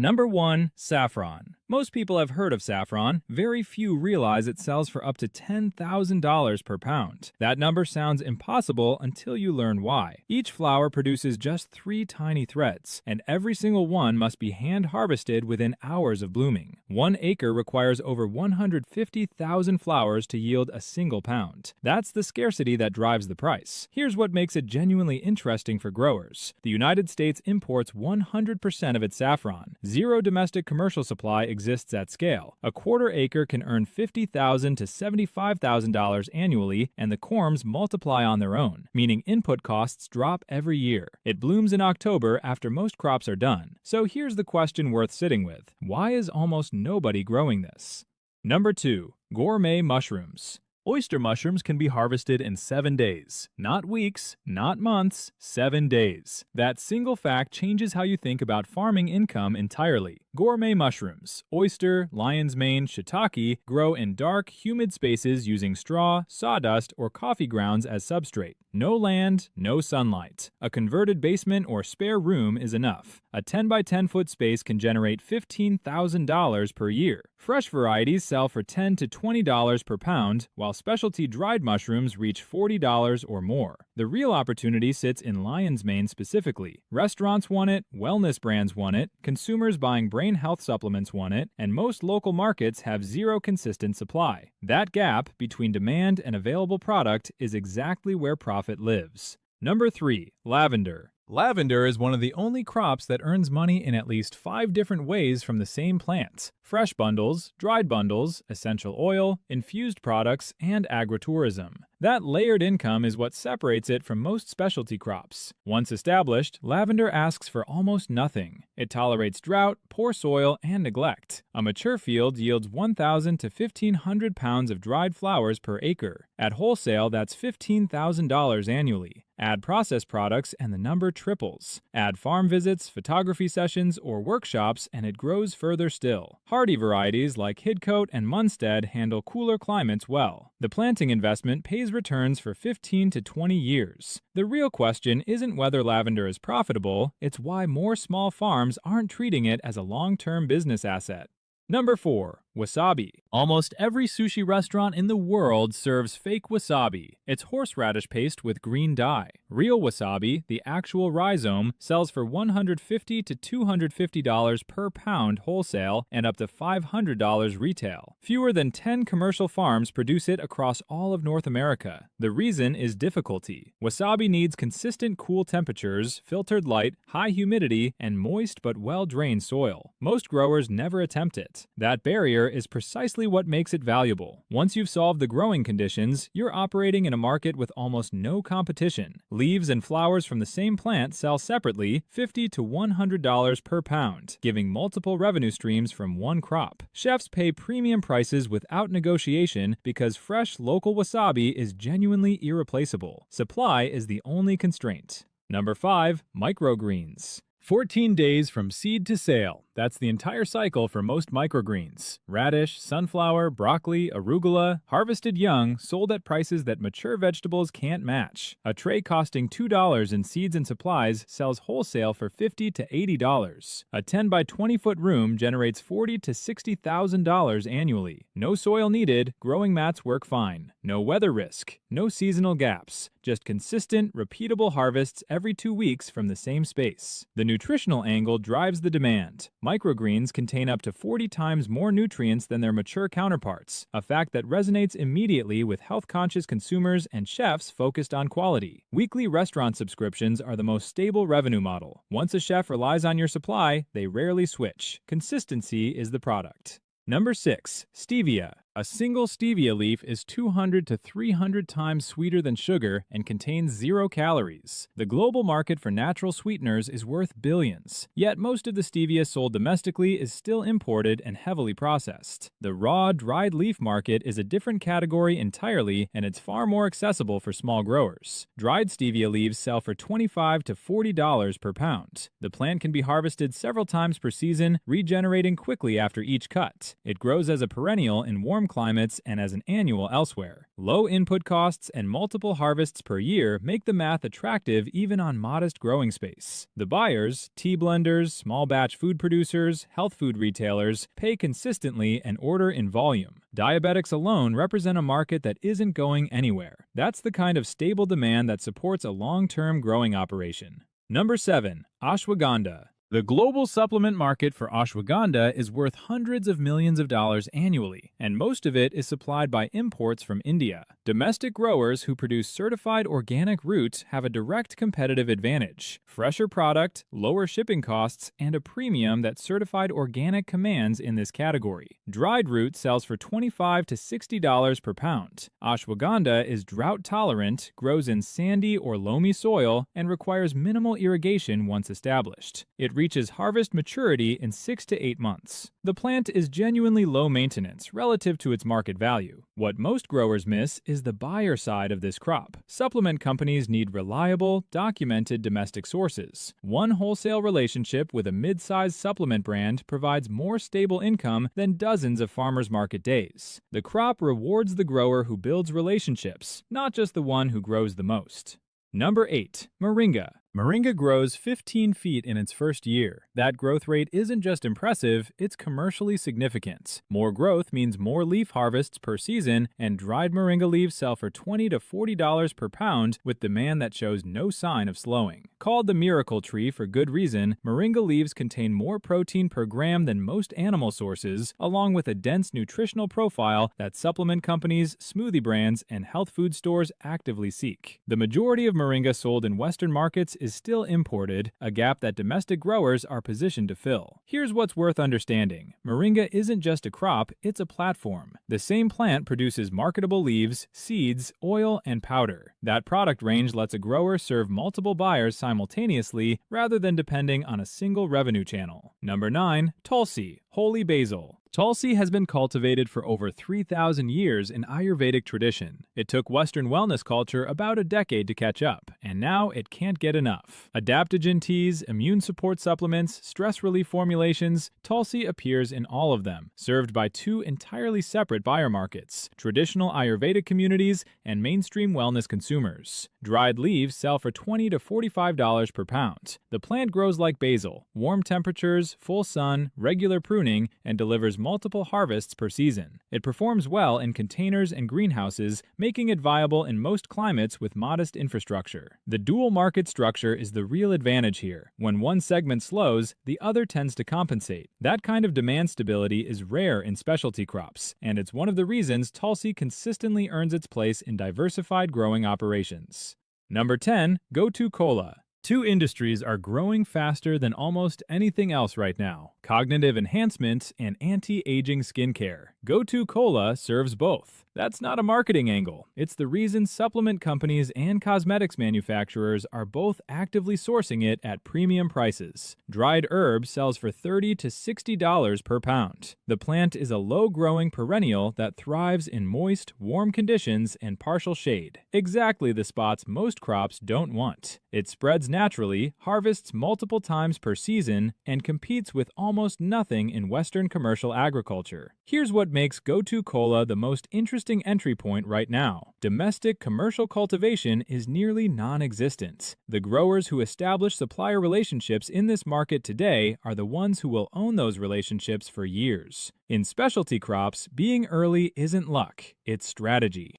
Number 1. Saffron. Most people have heard of saffron. Very few realize it sells for up to $10,000 per pound. That number sounds impossible until you learn why. Each flower produces just 3 tiny threads, and every single one must be hand harvested within hours of blooming. 1 acre requires over 150,000 flowers to yield a single pound. That's the scarcity that drives the price. Here's what makes it genuinely interesting for growers. The United States imports 100% of its saffron. Zero domestic commercial supply exists at scale. A quarter acre can earn $50,000 to $75,000 annually, and the corms multiply on their own, meaning input costs drop every year. It blooms in October after most crops are done. So here's the question worth sitting with. Why is almost nobody growing this? Number 2. Gourmet mushrooms. Oyster mushrooms can be harvested in 7 days. Not weeks, not months, 7 days. That single fact changes how you think about farming income entirely. Gourmet mushrooms, oyster, lion's mane, shiitake, grow in dark, humid spaces using straw, sawdust, or coffee grounds as substrate. No land, no sunlight. A converted basement or spare room is enough. A 10 by 10 foot space can generate $15,000 per year. Fresh varieties sell for $10 to $20 per pound, while specialty dried mushrooms reach $40 or more. The real opportunity sits in lion's mane specifically. Restaurants want it, wellness brands want it, consumers buying brain health supplements want it, and most local markets have zero consistent supply. That gap between demand and available product is exactly where profit lives. Number 3. Lavender. Lavender is one of the only crops that earns money in at least 5 different ways from the same plant: fresh bundles, dried bundles, essential oil, infused products, and agritourism. That layered income is what separates it from most specialty crops. Once established, lavender asks for almost nothing. It tolerates drought, poor soil, and neglect. A mature field yields 1,000 to 1,500 pounds of dried flowers per acre. At wholesale, that's $15,000 annually. Add processed products and the number triples. Add farm visits, photography sessions, or workshops, and it grows further still. Hardy varieties like Hidcote and Munstead handle cooler climates well. The planting investment pays returns for 15 to 20 years. The real question isn't whether lavender is profitable, it's why more small farms aren't treating it as a long-term business asset. Number 4. Wasabi. Almost every sushi restaurant in the world serves fake wasabi. It's horseradish paste with green dye. Real wasabi, the actual rhizome, sells for $150 to $250 per pound wholesale and up to $500 retail. Fewer than 10 commercial farms produce it across all of North America. The reason is difficulty. Wasabi needs consistent cool temperatures, filtered light, high humidity, and moist but well-drained soil. Most growers never attempt it. That barrier is precisely what makes it valuable. Once you've solved the growing conditions, you're operating in a market with almost no competition. Leaves and flowers from the same plant sell separately, $50 to $100 per pound, giving multiple revenue streams from one crop. Chefs pay premium prices without negotiation because fresh local wasabi is genuinely irreplaceable. Supply is the only constraint. Number 5. Microgreens. 14 days from seed to sale. That's the entire cycle for most microgreens. Radish, sunflower, broccoli, arugula, harvested young, sold at prices that mature vegetables can't match. A tray costing $2 in seeds and supplies sells wholesale for $50 to $80. A 10 by 20 foot room generates $40,000 to $60,000 annually. No soil needed, growing mats work fine. No weather risk, no seasonal gaps. Just consistent, repeatable harvests every 2 weeks from the same space. The nutritional angle drives the demand. Microgreens contain up to 40 times more nutrients than their mature counterparts, a fact that resonates immediately with health-conscious consumers and chefs focused on quality. Weekly restaurant subscriptions are the most stable revenue model. Once a chef relies on your supply, they rarely switch. Consistency is the product. Number 6. Stevia. A single stevia leaf is 200 to 300 times sweeter than sugar and contains 0 calories. The global market for natural sweeteners is worth billions, yet most of the stevia sold domestically is still imported and heavily processed. The raw, dried leaf market is a different category entirely, and it's far more accessible for small growers. Dried stevia leaves sell for $25 to $40 per pound. The plant can be harvested several times per season, regenerating quickly after each cut. It grows as a perennial in warm climates and as an annual elsewhere. Low input costs and multiple harvests per year make the math attractive even on modest growing space. The buyers, tea blenders, small batch food producers, health food retailers, pay consistently and order in volume. Diabetics alone represent a market that isn't going anywhere. That's the kind of stable demand that supports a long-term growing operation. Number 7. Ashwagandha. The global supplement market for ashwagandha is worth hundreds of millions of dollars annually, and most of it is supplied by imports from India. Domestic growers who produce certified organic roots have a direct competitive advantage: fresher product, lower shipping costs, and a premium that certified organic commands in this category. Dried root sells for $25 to $60 per pound. Ashwagandha is drought tolerant, grows in sandy or loamy soil, and requires minimal irrigation once established. It reaches harvest maturity in 6 to 8 months. The plant is genuinely low maintenance relative to its market value. What most growers miss is the buyer side of this crop. Supplement companies need reliable, documented domestic sources. One wholesale relationship with a mid-sized supplement brand provides more stable income than dozens of farmers market days. The crop rewards the grower who builds relationships, not just the one who grows the most. Number 8. Moringa. Moringa grows 15 feet in its first year. That growth rate isn't just impressive, it's commercially significant. More growth means more leaf harvests per season, and dried moringa leaves sell for $20 to $40 per pound with demand that shows no sign of slowing. Called the miracle tree for good reason, moringa leaves contain more protein per gram than most animal sources, along with a dense nutritional profile that supplement companies, smoothie brands, and health food stores actively seek. The majority of moringa sold in Western markets is still imported, a gap that domestic growers are positioned to fill. Here's what's worth understanding. Moringa isn't just a crop, it's a platform. The same plant produces marketable leaves, seeds, oil, and powder. That product range lets a grower serve multiple buyers simultaneously rather than depending on a single revenue channel. Number 9. Tulsi, holy basil. Tulsi has been cultivated for over 3,000 years in Ayurvedic tradition. It took Western wellness culture about a decade to catch up, and now it can't get enough. Adaptogen teas, immune support supplements, stress relief formulations, Tulsi appears in all of them, served by two entirely separate buyer markets: traditional Ayurvedic communities and mainstream wellness consumers. Dried leaves sell for $20 to $45 per pound. The plant grows like basil: warm temperatures, full sun, regular pruning, and delivers multiple harvests per season. It performs well in containers and greenhouses, making it viable in most climates with modest infrastructure. The dual market structure is the real advantage here. When one segment slows, the other tends to compensate. That kind of demand stability is rare in specialty crops, and it's one of the reasons Tulsi consistently earns its place in diversified growing operations. Number 10. Gotu Kola. Two industries are growing faster than almost anything else right now: cognitive enhancement and anti-aging skincare. Gotu Kola serves both. That's not a marketing angle. It's the reason supplement companies and cosmetics manufacturers are both actively sourcing it at premium prices. Dried herb sells for $30 to $60 per pound. The plant is a low-growing perennial that thrives in moist, warm conditions and partial shade. Exactly the spots most crops don't want. It spreads naturally, harvests multiple times per season, and competes with almost nothing in Western commercial agriculture. Here's what makes Gotu Kola the most interesting entry point right now. Domestic commercial cultivation is nearly non-existent. The growers who establish supplier relationships in this market today are the ones who will own those relationships for years. In specialty crops, being early isn't luck, it's strategy.